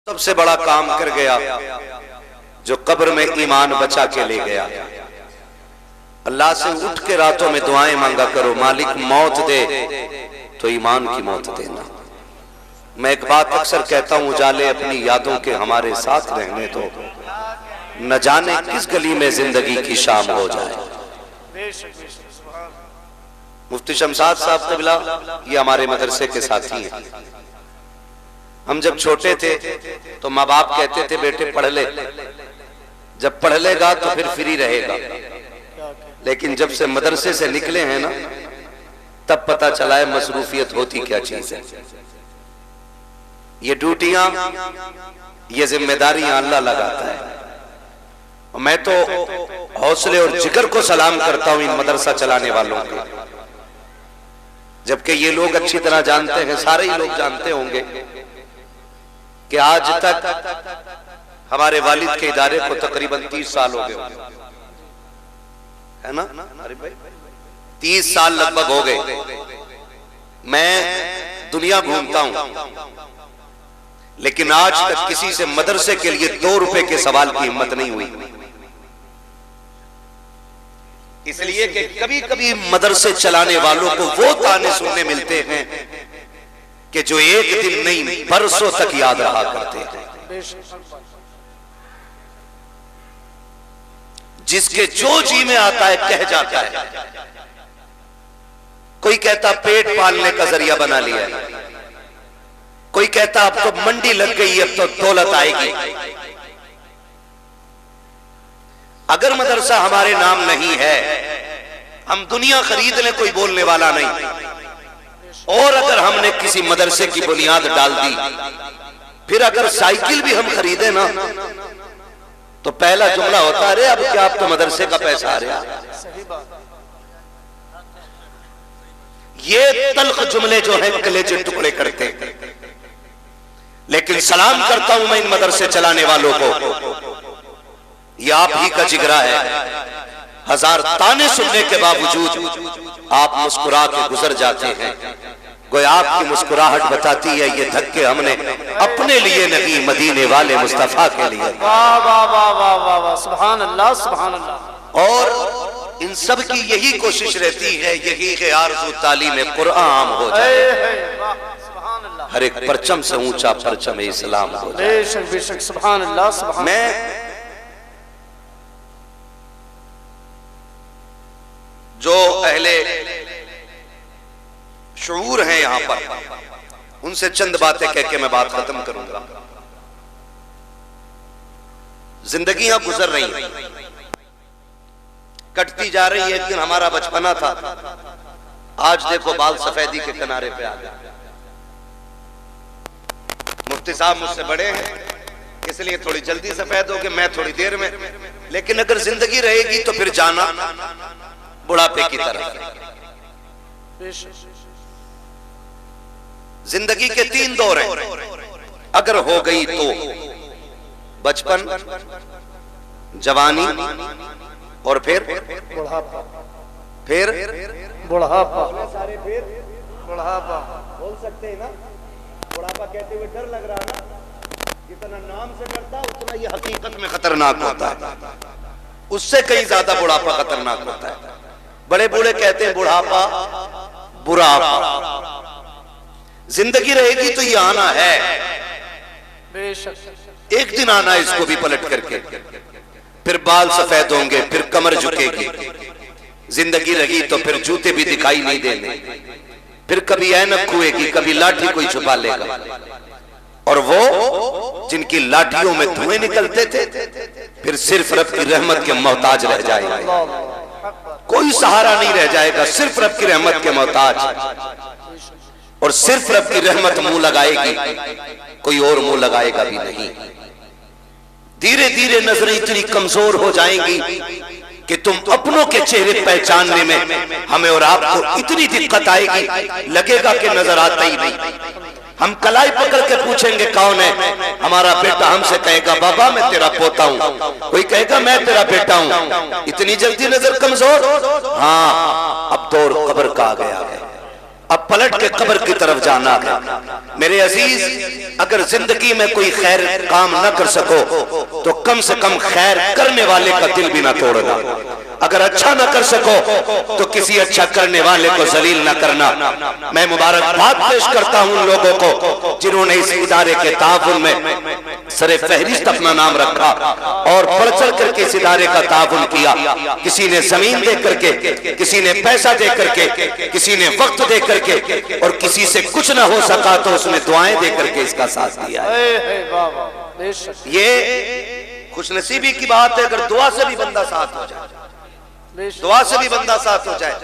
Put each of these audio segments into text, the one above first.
सबसे बड़ा काम कर गया जो कब्र में ईमान बचा के ले गया। अल्लाह से उठ के रातों में दुआएं मांगा करो, मालिक मौत दे तो ईमान की मौत देना। मैं एक बात अक्सर कहता हूं, उजाले अपनी यादों के हमारे साथ रहने दो, न जाने किस गली में जिंदगी की शाम हो जाए। मुफ्ती शमशाद साहब कबिला ये हमारे मदरसे के साथी हैं। हम जब छोटे थे तो माँ बाप कहते थे बेटे पढ़ ले, जब पढ़ लेगा तो फिर फ्री रहेगा। लेकिन जब से मदरसे से निकले हैं ना, तब पता चला है मसरूफियत होती क्या चीज है। ये ड्यूटियां, ये जिम्मेदारियां अल्लाह लगाता है। मैं तो हौसले और जिगर को सलाम करता हूं इन मदरसा चलाने वालों को, जबकि ये लोग अच्छी तरह जानते हैं, सारे ही लोग जानते होंगे कि आज तक हमारे वालिद के इदारे को तकरीबन 30 साल हो गए, है ना? अरे भाई 30 साल लगभग हो गए। मैं दुनिया घूमता हूं, लेकिन आज तक किसी से मदरसे के लिए 2 रुपए के सवाल की हिम्मत नहीं हुई। इसलिए कि कभी कभी मदरसे चलाने वालों को वो ताने सुनने मिलते हैं कि जो एक दिन नहीं बरसों तक याद रहा करते हैं। जिसके जो जी में आता है कह जाता है। कोई कहता पेट पालने का जरिया बना लिया है, कोई कहता अब तो मंडी लग गई, अब तो दौलत आएगी। अगर मदरसा हमारे नाम नहीं है, हम दुनिया खरीद लें, कोई बोलने वाला नहीं। और अगर हमने किसी मदरसे की बुनियाद डाल दी, फिर अगर साइकिल भी हम खरीदे ना, तो पहला जुमला होता है अरे अब क्या, अब तो मदरसे का पैसा आ रहा। ये तल्ख जुमले जो हैं कलेजे टुकड़े करते हैं। लेकिन सलाम करता हूं मैं इन मदरसे चलाने वालों को, ये आप ही का जिगरा है। हजार ताने सुनने के बावजूद आप मुस्कुरा के गुजर जाते हैं। गोया आपकी मुस्कुराहट बताती है ये धक्के हमने अपने लिए नहीं, मदीने वाले मुस्तफा के लिए। वाह वाह वाह वाह वाह वाह, सुभान अल्लाह सुभान अल्लाह। और इन सब की यही कोशिश रहती है, यही है आरज़ू तालीम कुरान हो जाए, हर एक परचम से ऊंचा परचम इस्लाम हो जाए। बेशक बेशक, सुभान अल्लाह सुभान। मैं जो अहले शऊर हैं यहां पर, उनसे चंद बातें कह के मैं बात खत्म करूंगा। जिंदगियां गुजर रही हैं, कटती जा रही है। एक दिन हमारा बचपना था, आज देखो बाल सफेदी के किनारे पे आ गए। मुफ्ती साहब मुझसे बड़े हैं, इसलिए थोड़ी जल्दी सफेद हो गए, मैं थोड़ी देर में। लेकिन अगर जिंदगी रहेगी तो फिर जाना बुढ़ापे की तरफ। जिंदगी के 3 दौर हैं। अगर हो गई तो बचपन, जवानी और फिर बुढ़ापा, फिर बुढ़ापा, सारे फिर बुढ़ापा। बोल सकते हैं ना? बुढ़ापा कहते हुए डर लग रहा ना? जितना नाम से डरता उतना ये हकीकत में खतरनाक होता है। उससे कहीं ज्यादा बुढ़ापा खतरनाक होता है। बड़े बूढ़े कहते हैं बुढ़ापा बुढ़ापा। जिंदगी रहेगी तो ये आना है, बेशक एक दिन आना है इसको भी पलट करके। फिर बाल सफेद होंगे, फिर कमर झुकेगी। जिंदगी रही तो फिर जूते भी दिखाई नहीं देंगे, फिर कभी ऐनक खुएगी, कभी लाठी कोई छुपा लेगा। और वो जिनकी लाठियों में धुएं निकलते थे, फिर सिर्फ रब की रहमत के मोहताज रह जाएगा। कोई सहारा नहीं रह जाएगा, सिर्फ रब की रहमत के मोहताज। और सिर्फ रब की रहमत मुंह लगाएगी, कोई और मुंह लगाएगा भी नहीं। धीरे धीरे नजरें इतनी कमजोर हो जाएंगी कि तुम अपनों के चेहरे पहचानने में हमें और आपको इतनी दिक्कत आएगी, लगेगा कि नजर आता ही नहीं। हम कलाई पकड़ के पूछेंगे कौन है, हमारा बेटा हमसे कहेगा बाबा मैं तेरा पोता हूं, कोई कहेगा मैं तेरा बेटा हूं। इतनी जल्दी नजर कमजोर? हाँ, अब दौर कब्र का आ गया है। अब पलट के कब्र की तरफ जाना है। मेरे अजीज, अगर जिंदगी में कोई खैर काम न कर सको तो कम से कम खैर करने वाले का दिल भी ना तोड़ना। अगर अच्छा न कर सको तो किसी अच्छा करने वाले को जलील न करना। मैं मुबारकबाद पेश करता हूं उन लोगों को जिन्होंने इस इदारे के ताउन में सरे फहरिस्त अपना नाम रखा और बढ़ चढ़ करके इस इदारे का ताउन किया। किसी ने जमीन दे करके, किसी ने पैसा दे करके, किसी ने वक्त दे करके, और किसी से कुछ ना हो सका तो उसने दुआएं दे करके इसका साथ दिया। ये खुशनसीबी की बात है अगर दुआ से भी बंदा साथ हो जाए, दुआ से भी बंदा साथ हो जाए।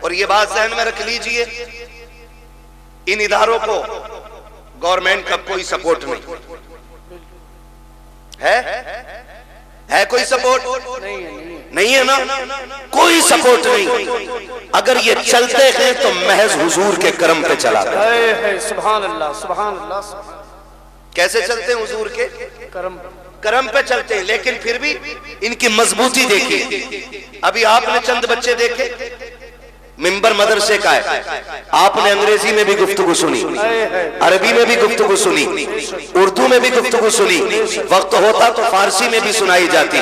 और ये बात ज़हन में रख लीजिए, इन इदारों को गवर्नमेंट का कोई सपोर्ट नहीं है कोई सपोर्ट नहीं है ना, कोई सपोर्ट नहीं। अगर ये चलते हैं तो महज हुजूर के करम पे चला है। सुभान अल्लाह, सुभान अल्लाह। कैसे चलते हैं? हुजूर के करम पे चलते हैं। लेकिन फिर भी इनकी मजबूती देखिए। अभी आपने चंद बच्चे देखे, मिंबर मदरसे का है, आपने अंग्रेजी में भी गुफ्तगू सुनी, अरबी में भी गुफ्तगू सुनी, उर्दू में भी गुफ्तगू सुनी, वक्त होता तो फारसी में भी सुनाई जाती।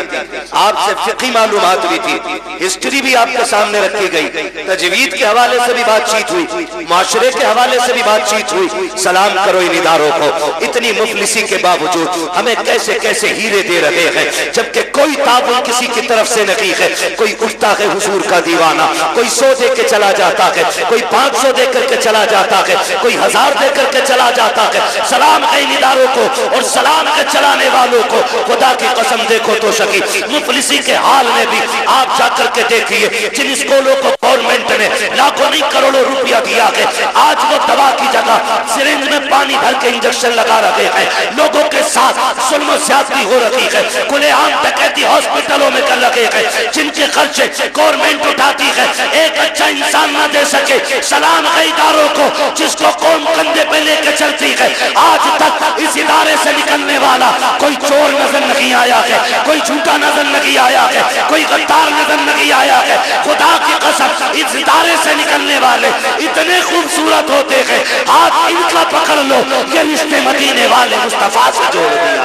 आपसे फिक़ी मालूमात भी थी, हिस्ट्री भी आपके सामने रखी गई, तजवीद के हवाले से भी बातचीत हुई, माशरे के हवाले से भी बातचीत हुई। सलाम करो इन इदारों को, इतनी मुफलिसी के बावजूद हमें कैसे कैसे हीरे दे रहे हैं, जबकि कोई ताबुल किसी की तरफ से नहीं है। कोई उठता है हुजूर का दीवाना, कोई 100 दे के चला जाता है, कोई 500 दे करके चला जाता है, कोई 1000 दे करके चला जाता है। सलाम है इन इदारों को और सलाम के चलाने वालों को। खुदा की कसम देखो तो शकी मुफलिसी के हाल में भी आप जाकर के देखिए, जिन स्कूलों को गवर्नमेंट ने लाखों नहीं करोड़ों रुपया दिया है, आज वो दवा की जगह सिरिंज में पानी भर के इंजेक्शन लगा रहे हैं। लोगों के साथ जुल्म ज्यादती हो रही है, खुलेआम डकैती हॉस्पिटलों में कर रहे हैं, जिनके खर्चे गवर्नमेंट उठाती है। एक अच्छा इंसान ना दे सके। सलाम है इदारों को जिसको कौम कंधे पे लेके चलती है। आज तक इस इदारे से निकलने वाला कोई चोर नजर नहीं आया है, कोई झूठा नजर नहीं आया है, कोई गद्दार नजर नहीं आया है। खुदा की कसम इस इदारे से निकलने वाले इतने खूबसूरत होते हैं, हाथ इनका पकड़ लो, ये रिश्ते मदीने वाले मुस्तफा से जोड़ दिया।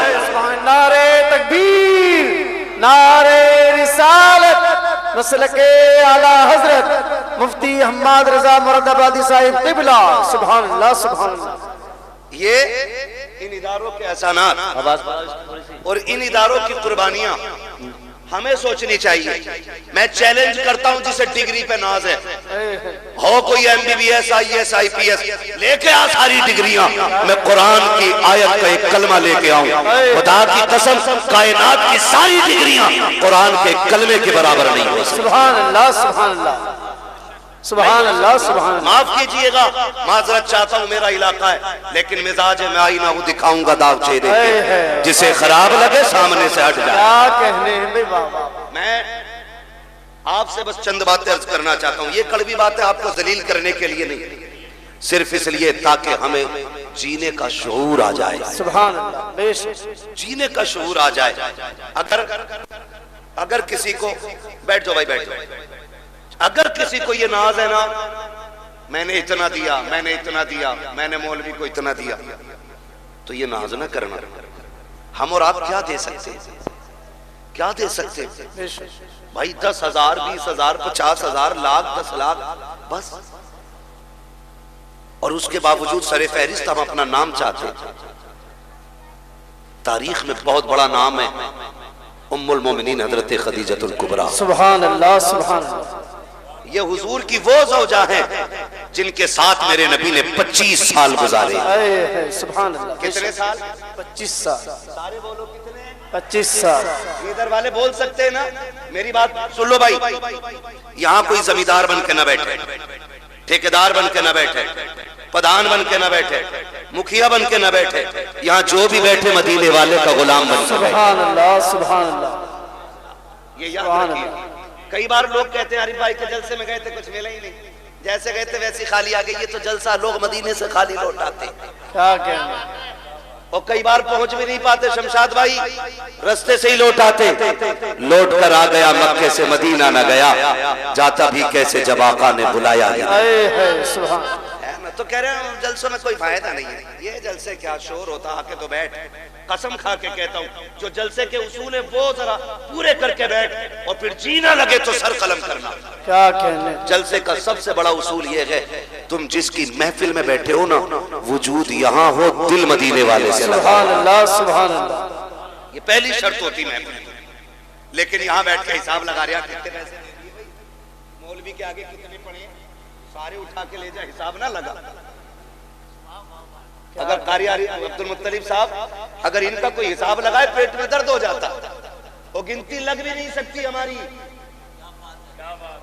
नारे तकबीर, नारे रिसालत, मसलके आला हजरत मुफ्ती हम्माद रजा मुरादाबादी साहिब क़िबला। सुभान अल्लाह, सुभान अल्लाह। ये इन इदारों के एहसानात और इन इदारों की कुर्बानियां हमें सोचनी चाहिए। मैं चैलेंज करता हूं जिसे डिग्री पे नाज है, हो कोई MBBS IAS IPS लेके आ सारी डिग्रियां, मैं कुरान की आयत का एक कलमा लेके आऊं। खुदा की कसम कायनात की सारी डिग्रियां कुरान के कलमे के बराबर नहीं हो सकती। सुभान अल्लाह, सुभान अल्लाह, सुभान अल्लाह, सुभान अल्लाह। माफ कीजिएगा, माजरत चाहता हूँ, मेरा इलाका है, लेकिन मिजाज में आई ना हूँ, दिखाऊंगा दाग चेहरे पे, जिसे खराब लगे सामने से हट जाए। क्या कहने हैं भाई बाबा। मैं आपसे बस चंद बातें अर्ज करना चाहता हूँ। ये कड़वी बातें आपको जलील करने के लिए नहीं, सिर्फ इसलिए ताकि हमें जीने का शऊर आ जाए। सुभान अल्लाह, बेशक जीने का शऊर आ जाए। अगर किसी को, बैठ जाओ भाई, बैठ जाओ। अगर किसी को ये नाज है ना, मैंने इतना दिया, मैंने इतना दिया, मैंने मौलवी को इतना दिया, तो ये नाज ना करना। हम और आप क्या दे सकते, क्या दे सकते भाई? 10,000, 20,000, 50,000, लाख, 10 लाख बस। और उसके बावजूद सरे फहरिस्त हम अपना नाम चाहते हैं। तारीख में बहुत बड़ा नाम है उम्मुल मोमिनीन हजरत खदीजतुल कुबरा। सुभान अल्लाह, सुभान अल्लाह। ये हुजूर की वो ज़ौजा है जिनके साथ मेरे नबी ने 25 साल गुजारे। सुभान अल्लाह। कितने साल? 25 साल। सारे बोलो कितने? 25 साल। इधर वाले बोल सकते हैं ना? मेरी बात सुन लो भाई, यहाँ कोई जमींदार बन के ना बैठे, ठेकेदार बन के ना बैठे, प्रधान बन के ना बैठे, मुखिया बन के ना बैठे, यहाँ जो भी बैठे मदीने वाले का गुलाम बन के। सुभान अल्लाह, सुभान अल्लाह। ये याद रखिए। कई बार लोग कहते हैं, अरे भाई के जलसे में गए थे, कुछ मिला ही नहीं, जैसे गए थे वैसी खाली आ गई। ये तो जलसा लोग मदीने से खाली लौट आते। क्या कहना। और कई बार पहुंच भी नहीं पाते शमशाद भाई, रास्ते से ही लौट आते। लौट कर आ गया मक्के से मदीना न गया, जाता भी कैसे जब आका ने बुलाया गया। तो कह रहे हैं जलसों में कोई फायदा नहीं है। ये जलसे क्या शोर होता, आके तो बैठ। कसम खा के कहता हूँ, जो जलसे के उसूल है वो जरा पूरे करके बैठ, और फिर जीना लगे तो सर कलम करना। क्या कहने। जलसे का सबसे बड़ा उसूल ये है, तुम जिसकी महफिल में बैठे हो ना, वजूद यहाँ हो, दिल मदीने वाले से। सुभान अल्लाह, सुभान अल्लाह। ये पहली शर्त होती महफिल। लेकिन यहाँ बैठ के हिसाब लगा रहे, कितने पैसे मौलवी के आगे कितने पड़े, सारे उठा के ले जा, हिसाब ना लगा। अगर कारी अब्दुल मुत्तलिब साहब अगर इनका कोई हिसाब लगाए, पेट में दर्द हो जाता। वो गिनती लग भी नहीं सकती हमारी,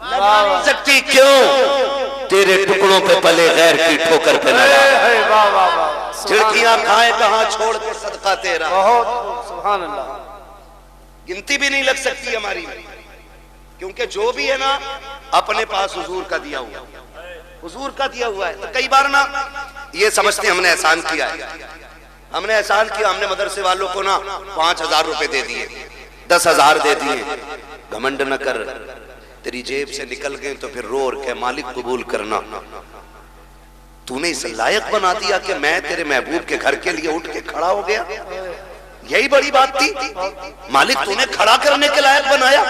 लग नहीं सकती। क्यों? तेरे टुकड़ों पे पले गैर की ठोकर पे लगा। चिड़कियां खाए कहां, छोड़ के सदका तेरा। बहुत सुभान अल्लाह। गिनती भी नहीं लग सकती हमारी, क्योंकि जो भी है ना अपने पास हुजूर का दिया हुआ, हुजूर का दिया हुआ है। तो कई बार ना ये समझते हमने एहसान किया है, हमने एहसान किया, हमने मदरसे वालों को ना 5,000 रुपए दे दिए, 10,000 दे दिए। घमंड न कर, तेरी जेब से निकल गए तो फिर रो के मालिक कबूल करना। तूने इस लायक बना दिया कि मैं तेरे महबूब के घर के लिए उठ के खड़ा हो गया, यही बड़ी बात थी। मालिक तूने खड़ा करने के लायक बनाया,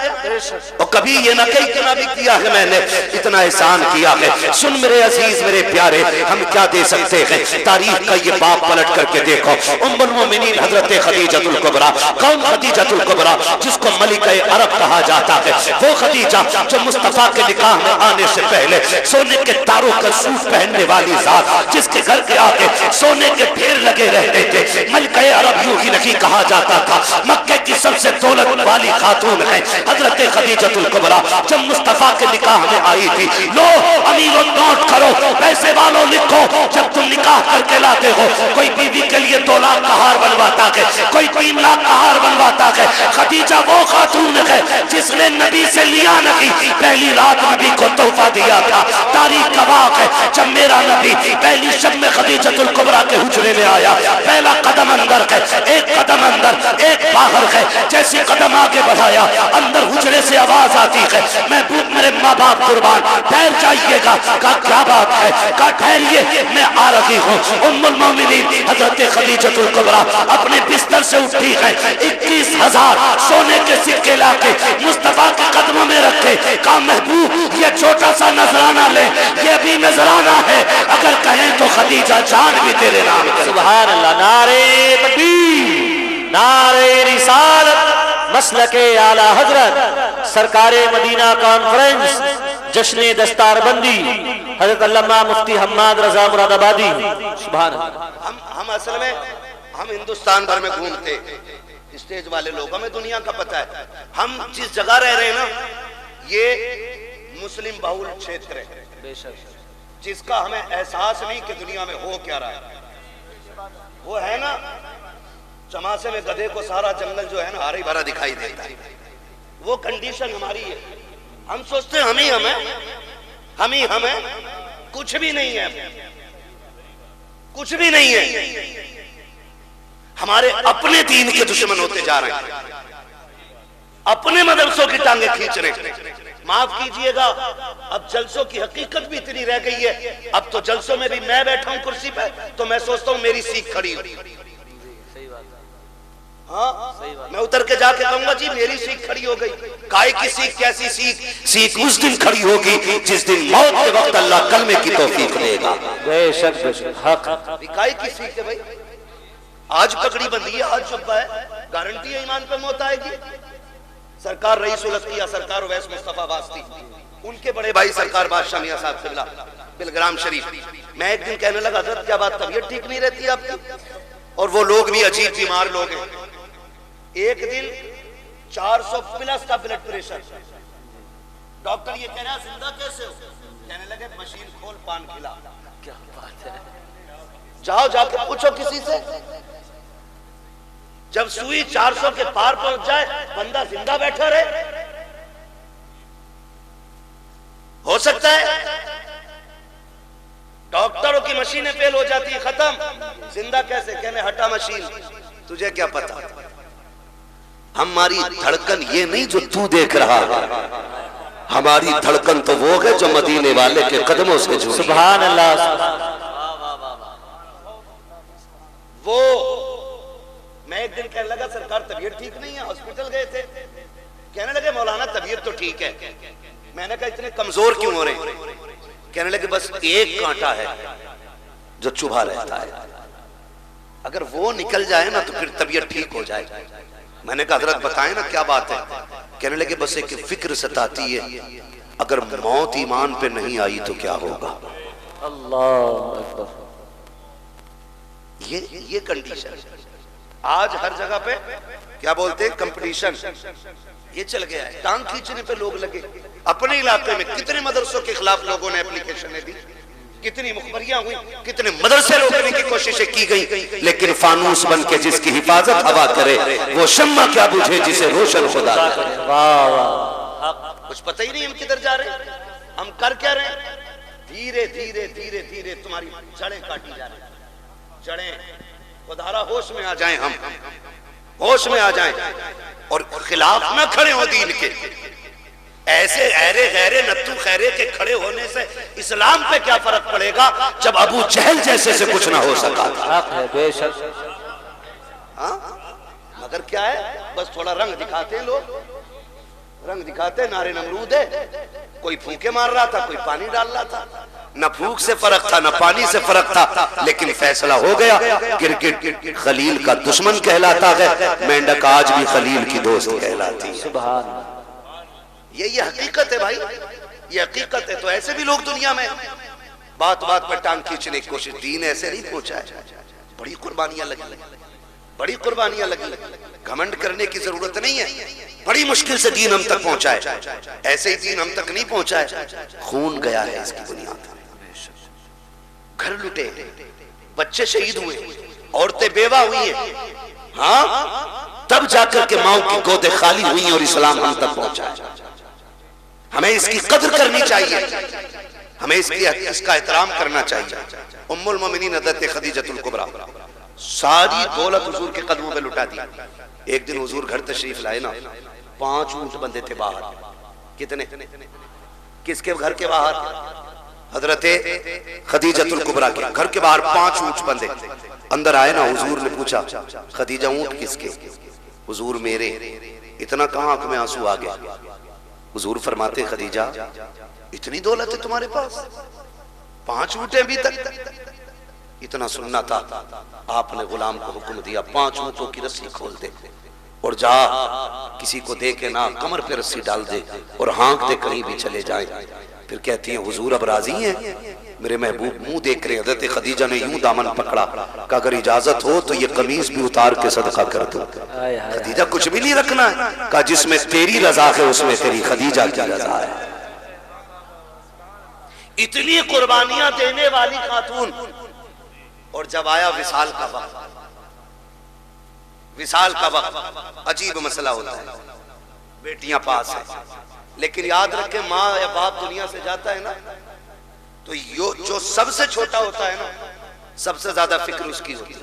और कभी ये ना कही कि ना भी किया है मैंने, इतना एहसान किया है। सुन मेरे अजीज मेरे प्यारे, हम क्या दे सकते हैं? तारीख का ये बाप पलट करके देखो, उम्मुल मोमिनीन हजरत खदीजतुल कुबरा। कौन खदीजतुल कुबरा? जिसको मलिका अरब कहा जाता है। वो खदीजा जो मुस्तफा के निकाह में आने से पहले सोने के तारों का सूट पहनने वाली जात, जिसके घर के आगे सोने के ढेर लगे रहते थे। मलिका अरब यूं ही नहीं कहा जाता था, मक्के की सबसे दौलत वाली खातून है हजरत खदीजतुल कुबरा। जब मुस्तफा के निकाह में आई थी, लो अमीरों नोट करो, पैसे वालों लिखो, जब तुम निकाह करके लाते हो, कोई बीवी के लिए 2 लाख का हार बनवाता है, कोई 3 लाख का हार बनवाता है। खदीजा वो खातून है जिसने नबी से लिया नहीं, पहली रात नबी को तोहफा दिया था। तारीख गवाह है, जब मेरा नबी पहली शब में खदीजतुल कुबरा के हुजरे में आया, पहला कदम अंदर है, एक कदम अंदर एक बाहर है। जैसे कदम आगे बढ़ाया, अंदर हुजरे से आवाज आती है, महबूब मेरे माँ बाप कुर्बान, ठहर जाइएगा। का क्या बात है? का ठहरिए, मैं आ रही हूँ। उम्मुल मोमिनीन हजरत खदीजतुल कुबरा अपने बिस्तर से उठी है, 21,000 सोने के सिक्के लाके मुस्तफा के कदमों में रखे। का महबूब ये छोटा सा नजराना ले, ये भी नजराना है, अगर कहें तो खदीजा जान भी तेरे नाम। सुभान अल्लाह। नारे तकबीर, नारे रिसालत, मसलके आला हजरत, सरकारे मदीना कॉन्फ्रेंस, जश्न दस्तारबंदी, हजरत अल्लामा मुफ्ती हम्माद रजा मुरादाबादी। सुभान अल्लाह। हम असल में हम हिंदुस्तान भर में घूमते, स्टेज वाले लोग, हमें दुनिया का पता है। हम जिस जगह रह रहे हैं ना, ये मुस्लिम बहुल क्षेत्र है, जिसका हमें एहसास नहीं कि दुनिया में हो क्या रहा है। वो है ना, चमासे में गधे को सारा जंगल जो है ना हरा भरा दिखाई देता है, वो कंडीशन हमारी है। हम सोचते हैं हम ही हमें कुछ भी नहीं है, कुछ भी नहीं है। हमारे अपने दीन के दुश्मन होते जा रहे हैं, अपने मदरसों की टांगे खींच रहे हैं। माफ कीजिएगा, अब जलसों की हकीकत भी इतनी रह गई है। अब तो जलसों में भी मैं बैठा हूं कुर्सी पे, तो मैं सोचता हूं मेरी सीख खड़ी हो। हाँ, मैं उतर के जाके कहूंगा जी मेरी सीख खड़ी हो गई। काय की सीख? कैसी सीख? सीख उस दिन खड़ी होगी जिस दिन मौत के वक्त अल्लाह कलमे की तौफीक देगा। बेशक हक। काय की सीख है भाई? आज पगड़ी बंदी है, आज जुब्बा है, गारंटी है ईमान पे मौत आएगी। सरकार रईसुल अत्किया सरकार उवैस मुस्तफा वास्ती, उनके बड़े भाई सरकार बादशाह मियां साहब किबला बिलग्राम शरीफ। मैं एक दिन कहने लगा, हज़रत क्या बात, तबीयत ठीक नहीं रहती आपकी? और वो लोग भी अजीब बीमार लोग हैं। एक दिन 400 प्लस का ब्लड प्रेशर, डॉक्टर ये कह रहा है जिंदा कैसे हो? कहने लगे मशीन खोल पान खिला। क्या बात है? जाओ जाके पूछो किसी से। जब सुई 400 के पार पहुंच जाए, बंदा जिंदा बैठा रहे? हो सकता है? डॉक्टरों की मशीनें फेल हो जाती है, खत्म। जिंदा कैसे? कहने हटा मशीन, तुझे क्या पता। हमारी धड़कन ये नहीं जो तू देख रहा है, हमारी धड़कन तो वो है जो मदीने वाले के कदमों से जुड़ी। सुभान अल्लाह। सरकार तबीयत ठीक नहीं है, हॉस्पिटल गए थे। कहने लगे मौलाना तबीयत तो ठीक है। मैंने कहा इतने कमजोर क्यों हो रहे हैं? कहने लगे बस एक कांटा है जो चुभा रहता है, अगर वो निकल जाए ना तो फिर तबीयत ठीक हो जाए। मैंने कहा हजरत बताएं ना क्या बात है? कहने लगे बस एक फिक्र सताती है, अगर मौत ईमान पे नहीं आई तो क्या होगा। अल्लाह अकबर। ये कंडीशन आज हर जगह पे क्या बोलते हैं, कंपटीशन ये चल गया है। टांग खींचने पे लोग लगे। अपने इलाके में कितने मदरसों के खिलाफ लोगों ने एप्लीकेशनें दी, कितनी मुखबरियां हुई, कितने मदरसे रोकने की कोशिशें की गई, लेकिन फानूस बन के जिसकी हिफाजत हवा करे वो शम्मा क्या बुझे जिसे रोशन खुदा करे। वाह वाह। कुछ पता ही नहीं हम किधर जा रहे हैं, हम कर क्या रहे हैं। धीरे धीरे धीरे धीरे तुम्हारी जड़ें काटी जा रही, जड़ें। खुदारा होश में आ जाएं, हम होश में आ जाएं और खिलाफ ना खड़े हो दीन के। ऐसे ऐरे गैरे नत्थु खैरे के खड़े होने से इस्लाम पे क्या फर्क पड़ेगा जब अबू जहल जैसे से कुछ ना हो सका था। बेशक। हाँ मगर क्या है, बस थोड़ा रंग दिखाते हैं लोग, रंग दिखाते, नारे नमरूद है। कोई फूंके मार रहा था, कोई पानी डाल रहा था, न फूंक से फर्क था न पानी से फर्क था, लेकिन फैसला हो गया। क्रिकेट खलील का दुश्मन कहलाता है, मेंढक आज भी खलील की दोस्त कहलाती है। सुभान। ये हकीकत है भाई, ये हकीकत है। तो ऐसे भी लोग दुनिया में बात बात पर टांग खींचने की कोशिश। दीन ऐसे नहीं पहुंचा है, बड़ी कुर्बानियां लगी, बड़ी कुर्बानियां लगी। घमंड करने की जरूरत नहीं है, बड़ी मुश्किल से दीन हम तक पहुंचा है। ऐसे ही दीन हम तक नहीं पहुंचा है, खून गया है इसकी बुनियाद। घर लुटे, बच्चे शहीद हुए, औरतें बेवा हुई हैं, हाँ तब जाकर के माओ की गोदे खाली हुई और इस्लाम हम तक पहुंचा है। हमें इसकी कदर करनी चाहिए, हमें इसका एहतराम करना चाहिए। उम्मुल मोमिनीन हज़रत खदीजतुल कुबरा सारी दौलत हुजूर के कदमों पे लुटा दी। एक दिन हुजूर घर तशरीफ लाए ना, 5 ऊंट बंधे थे बाहर। कितने? किसके घर के बाहर? हजरत खदीजतुल कुबरा के घर के बाहर 5 ऊंट बंधे। अंदर आए ना, हुजूर ने पूछा खदीजा ऊंट किसके? हुजूर मेरे। इतना कहां आंख में आंसू आ गया। हुजूर फरमाते खदीजा इतनी दौलत है तुम्हारे पास, 5 ऊंटें अभी तक? इतना सुनना था, आपने गुलाम को हुक्म दिया 5 ऊंटों की रस्सी खोल दे और जा किसी को दे के ना कमर पे रस्सी डाल दे और हाँक दे कहीं भी चले जाए। फिर कहती है हुजूर अब राजी हैं? मेरे महबूब मुंह देख रहे। हज़रत खदीजा ने यूं दामन पकड़ा कि अगर इजाजत हो तो ये कमीज भी उतार के सदका कर दो। खदीजा कुछ भी नहीं रखना है, कहा जिसमें तेरी रजा है उसमें तेरी खदीजा की रजा है। इतनी कुर्बानियां देने वाली खातून। और जब आया विसाल का वक्त, विसाल का वक्त अजीब मसला होता है। बेटियां पास है, लेकिन याद रखें माँ या बाप दुनिया से जाता है ना, तो जो सबसे छोटा होता है ना, सबसे ज्यादा फिक्र उसकी होती है।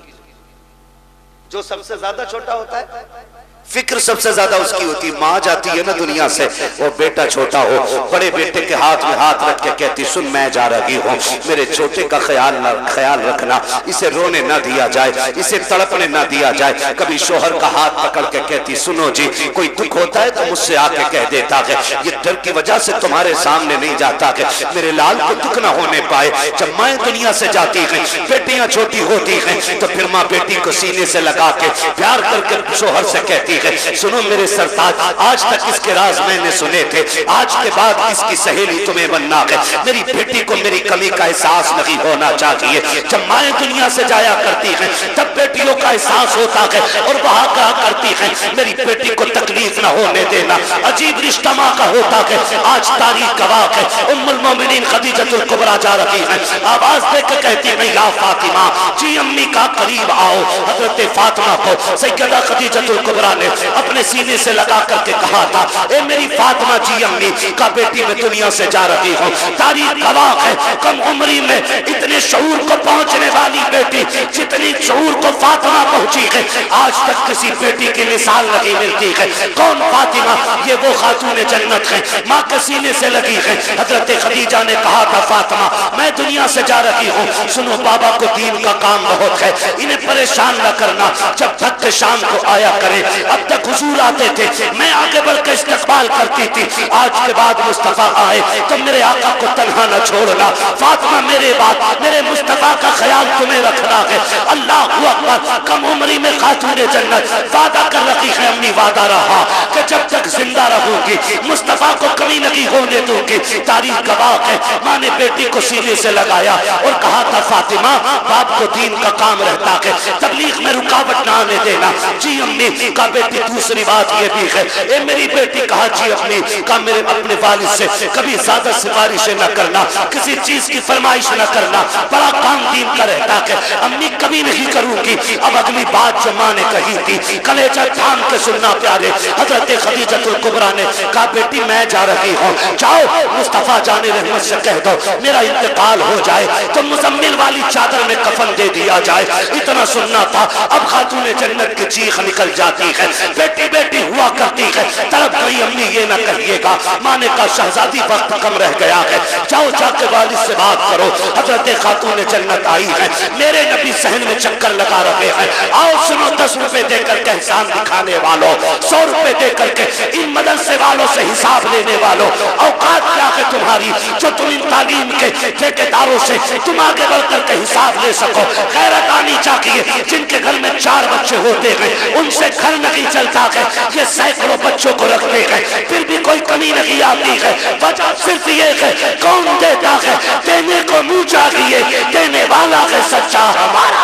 जो सबसे ज्यादा छोटा होता है फिक्र सबसे ज्यादा उसकी होती। माँ जाती है ना दुनिया से, वो बेटा छोटा हो, बड़े बेटे के हाथ में हाथ रख के कहती सुन मैं जा रही हूँ, मेरे छोटे का ख्याल रखना, इसे रोने ना दिया जाए, इसे तड़पने ना दिया जाए। कभी शोहर का हाथ पकड़ के कहती सुनो जी कोई दुख होता है तो मुझसे आके कह देता है, ये डर की वजह से तुम्हारे सामने नहीं जाता है, मेरे लाल को दुख ना होने पाए। जब माँ दुनिया से जाती है, बेटियां छोटी होती हैं, तो फिर माँ बेटी को सीने से लगा के प्यार करके शोहर से कहती सुनो मेरे सरताज, आज तक इसके राज मैंने सुने थे, आज के बाद इसकी सहेली तुम्हें बनना है। मेरी बेटी को मेरी कमी का एहसास नहीं होना चाहिए। जब माएँ दुनिया से जाया करती हैं तब बेटियों का एहसास होता है और वहां कहा करती हैं मेरी बेटी को तकलीफ ना होने देना। अजीब रिश्ता माँ का होता है। आज तारीख गवाह है, उम्मुल मोमिनीन खदीजतुल कुबरा जा रही है, आवाज देकर कहती है या फातिमा जी अम्मी का करीब आओ। हजरत फातिमा को सैयदा खदीजतुल कुबरा ने ने अपने सीने से लगा करके कहा था, ए मेरी फातिमा जी अम्मी का बेटी मैं दुनिया से जा रही हूँ। तारीख गवाह है, कम उम्री में इतने शऊर को पहुंचने वाली बेटी, जितनी शऊर को फातिमा पहुंची है, आज तक किसी बेटी की मिसाल नहीं मिलती है। कौन फातिमा? ये वो खातून जन्नत है, माँ के सीने से लगी है। हजरत खदीजा ने कहा था, फातिमा मैं दुनिया से जा रही हूँ, सुनो बाबा को दीन का काम बहुत है, इन्हें परेशान न करना, जब तक के शाम को आया करे। अब तक हुजूर आते थे, मैं आगे बढ़कर इस्तकबाल करती थी, आज के बाद मुस्तफा आए तो मेरे आका को तन्हा न छोड़ना। फातिमा मेरे बाद मेरे मुस्तफा का ख्याल तुम्हें रखना है। अल्लाह अकबर। कम उम्री में खातून जन्नत वादा कर रखी है अम्मी, वादा रहा कि जब तक जिंदा रहूंगी मुस्तफा को कमी नहीं होने दूंगी। तारीख गवाह है, माँ ने बेटी को सीने से लगाया और कहा था, फातिमा बाप को दीन का काम रहता है, तबलीग में रुकावट ना आने देना। जी अम्मी का बेटी। दूसरी बात ये भी है, ए मेरी बेटी कहा, जी अम्मी का मेरे अपने वालिद से कभी ज्यादा सिफारिशें न करना, किसी चीज की फरमाइश न करना, बड़ा काम दीन का रहता है। अम्मी कभी नहीं करूंगी। अब अगली बात जो माँ ने कही थी, कलेजा थाम के सुनना प्यारे। हजरत खदीजतुल कुबरा ने कहा, बेटी मैं जा रही हूँ, जाओ मुस्तफा जाने रहमत से कह दो मेरा इंतकाल हो जाए तो मुजम्मिल वाली चादर में कफन दे दिया जाए। इतना सुनना था। अब खातून जन्नत की चीख निकल जाती है, बेटी बेटी हुआ करती है, तड़प गई। अम्मी ये ना कहिएगा। माँ ने कहा, शहजादी वक्त कम रह गया है, जाओ जाके वालिद से बात करो। हजरत खातून जन्नत आई है, मेरे नबी सहन में चक्कर लगा रहे हैं। आओ सुनो, 10 रुपए देकर के एहसान दिखाने वालों, 100 रुपए देकर के इन मदरसे वालों से हिसाब लेने वालों, औकात क्या है तुम्हारी जो तुम इन तालीम के ठेकेदारों से तुम आगे बढ़कर के हिसाब ले सको। गैरत आनी चाहिए। जिनके घर में 4 बच्चे होते हैं उनसे घर नहीं चलता है, ये सैकड़ों बच्चों को रखते हैं फिर भी कोई कमी नहीं आती है। वजह सिर्फ ये है, कौन देता है? देने को मुंह चाहिए, देने वाला है सच्चा हमारा।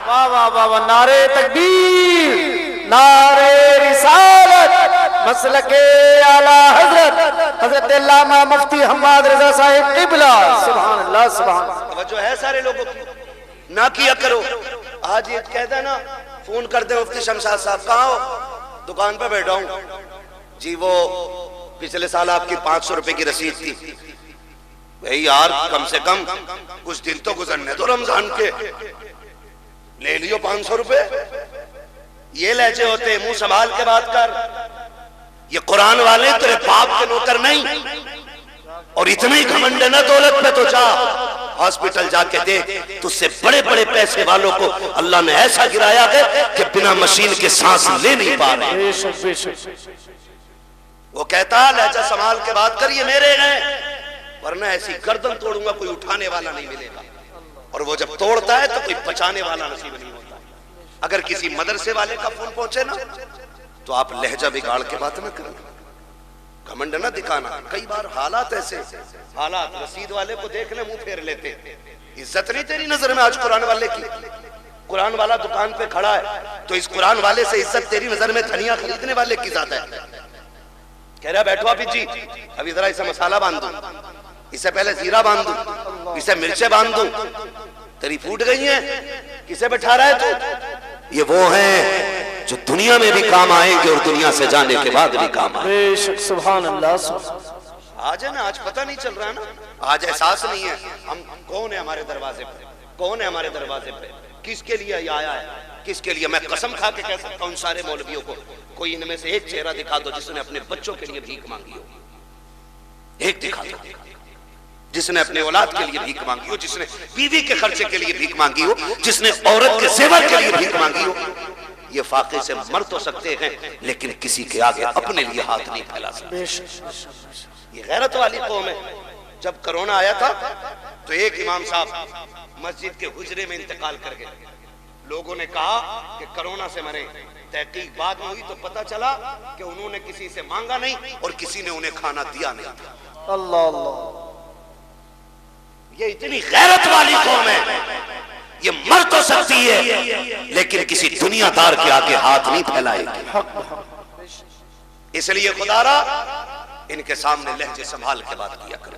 वाह वाह वाह वाह, नारे तकबीर, नारे रिसालत, मसलके आला हजरत हजरत अल्लामा मुफ्ती हम्माद रजा साहिब किबला। सुभान अल्लाह, सुभान अल्लाह। जो है सारे लोगों की ना किया करो। आज ये कह देना, फोन कर दे मुफ्ती शमशाद साहब, कहाँ हो? दुकान पे बैठा हूँ जी। वो पिछले साल आपकी 500 रुपए की रसीद थी। भाई यार कम से कम कुछ दिन तो गुजरने दो रमजान के, ले लियो 500 रुपए। ये लहजे होते, मुंह संभाल के बात कर। ये कुरान वाले तेरे बाप के नौकर नहीं। और इतना ही घमंड है ना दौलत पे, तो जा हॉस्पिटल जाके देख, तुझसे बड़े बड़े पैसे वालों को अल्लाह ने ऐसा गिराया है कि बिना मशीन के सांस ले नहीं पा रहे। वो कहता लहजा संभाल के बात कर, ये मेरे हैं, वरना ऐसी गर्दन तोड़ूंगा कोई उठाने वाला नहीं मिलेगा। और वो जब तोड़ता है तो कोई बचाने वाला नसीब नहीं होता। अगर किसी मदरसे वाले का फोन पहुंचे ना, तो आप लहजा बिगाड़ के बात ना करना, घमंड ना दिखाना। कई बार हालात ऐसे, हालात रसीद वाले को देख ले मुंह फेर लेते। इज्जत नहीं तेरी नजर में आज कुरान वाले की? कुरान वाला दुकान पे खड़ा है तो इस कुरान वाले से इज्जत तेरी नजर में धनिया खरीदने वाले की ज्यादा है। कह रहा बैठो आप जी, अभी जरा इसे मसाला बांध दूं, इसे पहले जीरा बांध दूं, इसे मिर्चे बांध दूं। तेरी फूट गई है, किसे बैठा रहा है तू? ये वो हैं जो दुनिया में भी काम आएंगे और दुनिया से जाने के बाद भी काम आएंगे। सुभान अल्लाह। आज है ना, आज पता नहीं चल रहा ना, आज एहसास नहीं है हम कौन है हमारे दरवाजे पे, कौन है हमारे दरवाजे पे, किसके लिए ये आया है, किसके लिए। मैं कसम खा के कह सकता हूं सारे मौलवियों को, कोई इनमें से एक चेहरा दिखा दो जिसने अपने बच्चों के लिए भीख मांगी हो। एक दिखा दो जिसने अपने औलाद के लिए भीख मांगी हो, जिसने बीवी के खर्चे के लिए भीख मांगी हो, जिसने औरत के सेवा के लिए भीख मांगी हो। ये फाके से मर तो सकते हैं लेकिन किसी के आगे अपने लिए हाथ नहीं फैला सकते। ये गैरत वाली कौम है। जब कोरोना आया था तो एक इमाम साहब मस्जिद के हुजरे में इंतकाल कर गए। लोगों ने कहा कि कोरोना से मरे। तहकीक बाद में हुई तो पता चला कि उन्होंने किसी से मांगा नहीं और किसी ने उन्हें खाना दिया नहीं था। अल्लाह अल्लाह, ये इतनी गैरत वाली कौम है। ये मर तो सकती है लेकिन किसी दुनियादार के आगे हाथ नहीं फैलाएगी। इसलिए खुदारा इनके सामने लहजे संभाल के बात किया कर,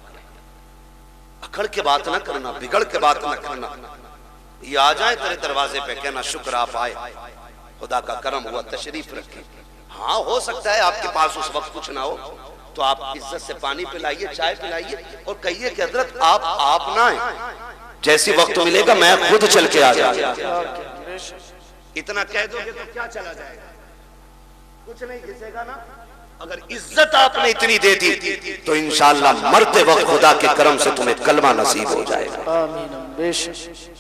अकड़ के बात ना करना, बिगड़ के बात ना करना। ये आ जाए तेरे दरवाजे पे, कहना शुक्र आप आए, खुदा का करम हुआ, तशरीफ रखी। हाँ, हो सकता है आपके पास उस वक्त कुछ ना हो, तो आप इज्जत से पानी पिलाइए, चाय पिलाइए और कहिए कि हजरत आप ना आए, जैसी वक्त मिलेगा मैं खुद चल के आ जाऊंगा। इतना कह दोगे तो क्या चला जाएगा, कुछ नहीं घिसेगा ना। अगर इज्जत आपने इतनी दे दी तो इंशाअल्लाह मरते वक्त खुदा के करम से तुम्हें कलमा नसीब हो जाएगा,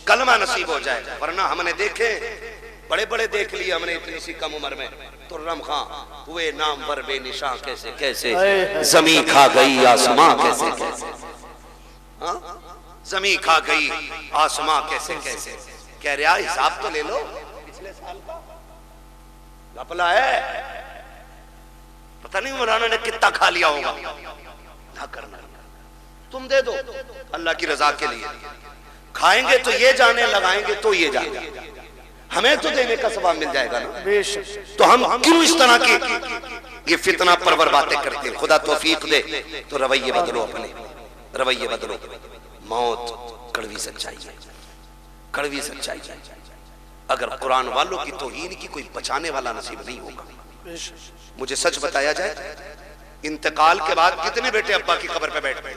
कलमा नसीब हो जाएगा। वरना हमने देखे, बड़े बड़े देख लिए हमने इतनी सी कम उम्र में। तुर्रम खां हुए नाम पर बेनिशां कैसे कैसे, जमी खा गई आसमां कैसे कैसे, हाँ जमी खा गई आसमां कैसे कैसे। कह रहा हिसाब तो ले लो पिछले साल का, घपला है, पता नहीं मौलाना ने कितना खा लिया होगा। ना करना, तुम दे दो अल्लाह की रजा के लिए। खाएंगे तो ये जाने, लगाएंगे तो ये जाने, हमें तो देने का सवाब मिल जाएगा ना। तो हम क्यों इस तरह की ये फितना परवर बातें करते हैं। खुदा तौफीक दे तो रवैये बदलो, अपने रवैये बदलो। मौत कड़वी सच्चाई है, कड़वी सच्चाई है। अगर कुरान वालों की तौहीन की कोई बचाने वाला नसीब नहीं होगा। मुझे सच बताया जाए, इंतकाल के बाद कितने बेटे अब्बा की कब्र पे बैठते,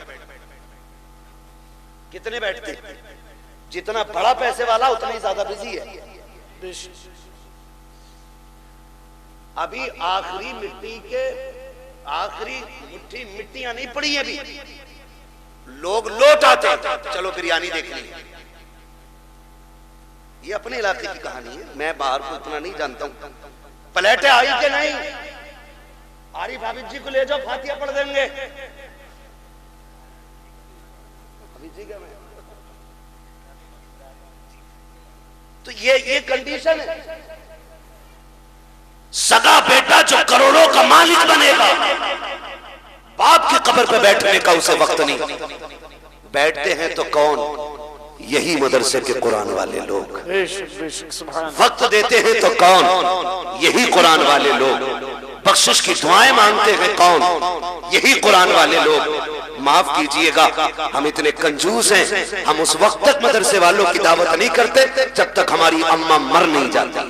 कितने बैठते? जितना बड़ा पैसे वाला उतना ही ज्यादा बिजी है। अभी आखिरी मिट्टी के आखिरी मुट्ठी मिट्टियां नहीं पड़ी है, अभी लोग लौट आते, चलो बिरयानी देख ली। ये अपने इलाके की कहानी है, मैं बाहर को इतना नहीं जानता हूं। प्लेटें आई कि नहीं? आरिफ हाफिज जी को ले जाओ, फातिहा पढ़ देंगे। तो ये कंडीशन है। सगा बेटा जो करोड़ों का मालिक बनेगा, बाप की कब्र पे बैठने का उसे वक्त नहीं। बैठते हैं तो कौन? यही मदरसे के कुरान वाले लोग। वक्त देते हैं तो कौन? यही कुरान वाले लोग। बख्शिश की दुआएं मांगते हैं कौन? यही कुरान वाले लोग। माफ कीजिएगा, हम इतने कंजूस हैं, हम उस वक्त तक मदरसे वालों की दावत नहीं करते जब तक हमारी अम्मा मर नहीं जाती।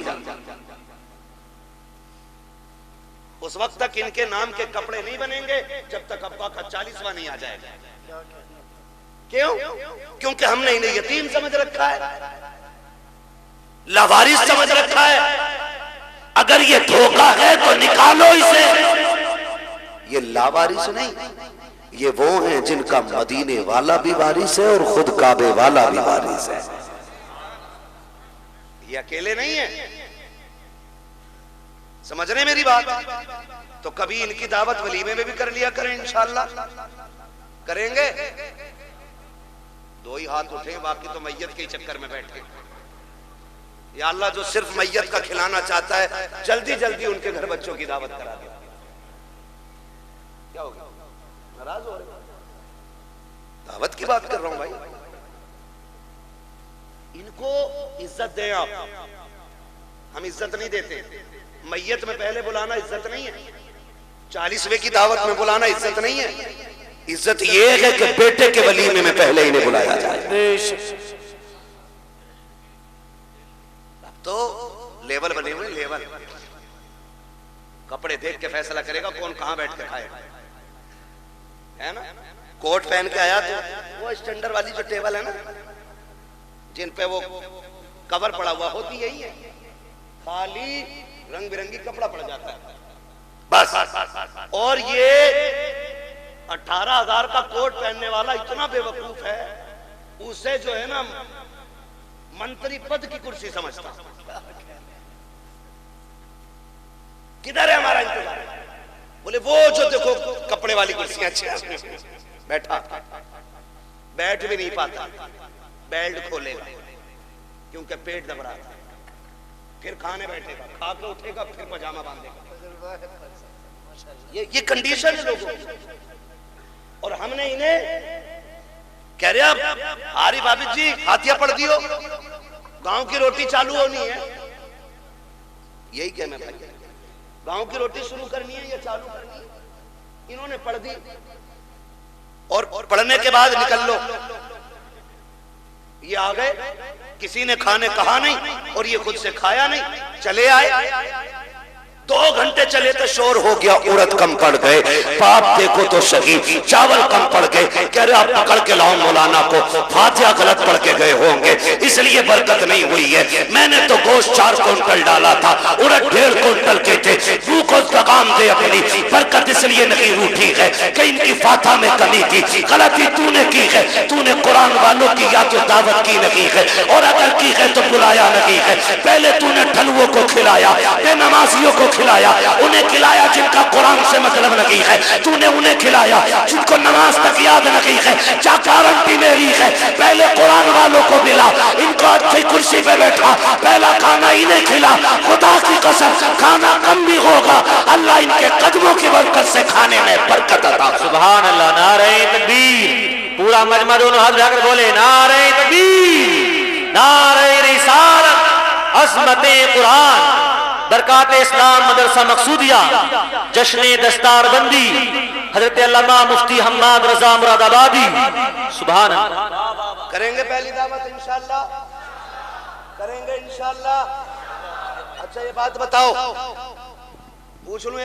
उस वक्त तक इनके नाम के कपड़े नहीं बनेंगे जब तक अब्बा का 40वां नहीं आ जाएगा। क्यों? क्योंकि हमने इन्हें यतीम समझ रखा है, लावारिस समझ रखा है। अगर ये धोखा है तो निकालो इसे। ये लावारिस नहीं, ये वो हैं जिनका मदीने वाला भी वारिस है और खुद काबे वाला भी वारिस है। ये अकेले नहीं है, समझ रहे मेरी बात? तो कभी इनकी दावत वलीमे में भी कर लिया करें, इंशाअल्लाह करेंगे। दो ही हाथ उठे, बाकी तो मैयत के चक्कर में बैठे। या अल्लाह जो सिर्फ मैयत का खिलाना चाहता है, जल्दी जल्दी उनके घर बच्चों की दावत करा दे। क्या हो गया, नाराज हो रहे? दावत की बात कर रहा हूं भाई। इनको इज्जत दें आप, हम इज्जत नहीं देते। मैयत में पहले बुलाना इज्जत नहीं है, 40वें की दावत में बुलाना इज्जत नहीं है। इज्जत ये है कि बेटे के वलीमे में पहले इन्हें बुलाया जाए। अब तो लेवल बने हुए, लेवल। कपड़े देख के फैसला करेगा कौन कहां बैठ के खाएगा, है ना? कोट पहन के आया तो वो स्टैंडर्ड वाली जो टेबल है ना, जिन पे वो कवर पड़ा हुआ होती यही है, खाली रंग बिरंगी कपड़ा पड़ जाता है बस। और ये 18,000 का कोट पहनने वाला इतना बेवकूफ है, उसे जो है ना मंत्री पद की कुर्सी समझता। किधर है हमारा इंतजार? बोले वो जो देखो कपड़े वाली कुर्सियां अच्छी, बैठा बैठ भी नहीं पाता, बेल्ट खोलेगा क्योंकि पेट दब रहा था, फिर खाने बैठेगा, खा के उठेगा, फिर पजामा बांधेगा। ये कंडीशन है लोगों की। और हमने इन्हें कह रहे आरिफ हाफिज जी फातिहा पढ़ दियो, गांव की रोटी चालू होनी है। यही कहना था, गांव की रोटी शुरू करनी है या चालू करनी है। इन्होंने पढ़ दी और पढ़ने के बाद निकल लो। ये आ गए, किसी ने खाने कहा नहीं और ये खुद से खाया नहीं, चले आए। 2 घंटे चले तो शोर हो गया, उड़द कम पड़ गए। बाप देखो तो सही, चावल कम पड़ गए। कह रहे आप पकड़ के लाओ मौलाना को, फातिहा गलत पढ़ के गए होंगे इसलिए बरकत नहीं हुई है। मैंने तो गोश्त 4 क्विंटल डाला था, उड़द 1.5 क्विंटल के थे। तू को लगाम दे अपनी, बरकत इसलिए नहीं उठी है कि इनकी फातिहा में कमी थी। गलती तूने की है, तूने कुरान वालों की या तो दावत की नहीं है, और अगर की है तो बुलाया नहीं है। पहले तूने ठलुओं को खिलाया, बेनमाजियों को खिलाया, उन्हें खिलाया जिनका कुरान से मतलब नहीं है। तूने उन्हें खिलाया जिनको नमाज तक याद नहीं है। क्या गारंटी मेरी है? पहले कुरान वालों को मिला, इनको अच्छी कुर्सी पे बैठा, पहला खाना इन्हें खिला। खुदा की कसम खाना कम भी होगा, अल्लाह इनके कदमों की बरकत से खाने में बरकत अता। सुभान अल्लाह। नारे तकबीर। पूरा मजमा दोनों हाथ उठाकर बोले नारे तकबीर, नारे रिसालत, अज़मते कुरान, बरकात इस्लाम मदरसा मकसूदिया, जश्न दस्तारबंदी, हजरत अल्लामा मुफ्ती हम्माद रजा मुरादाबादी। सुभान अल्लाह। करेंगे पहली दावत इंशाअल्लाह, करेंगे इंशाअल्लाह। अच्छा ये बात बताओ, पूछ लूं।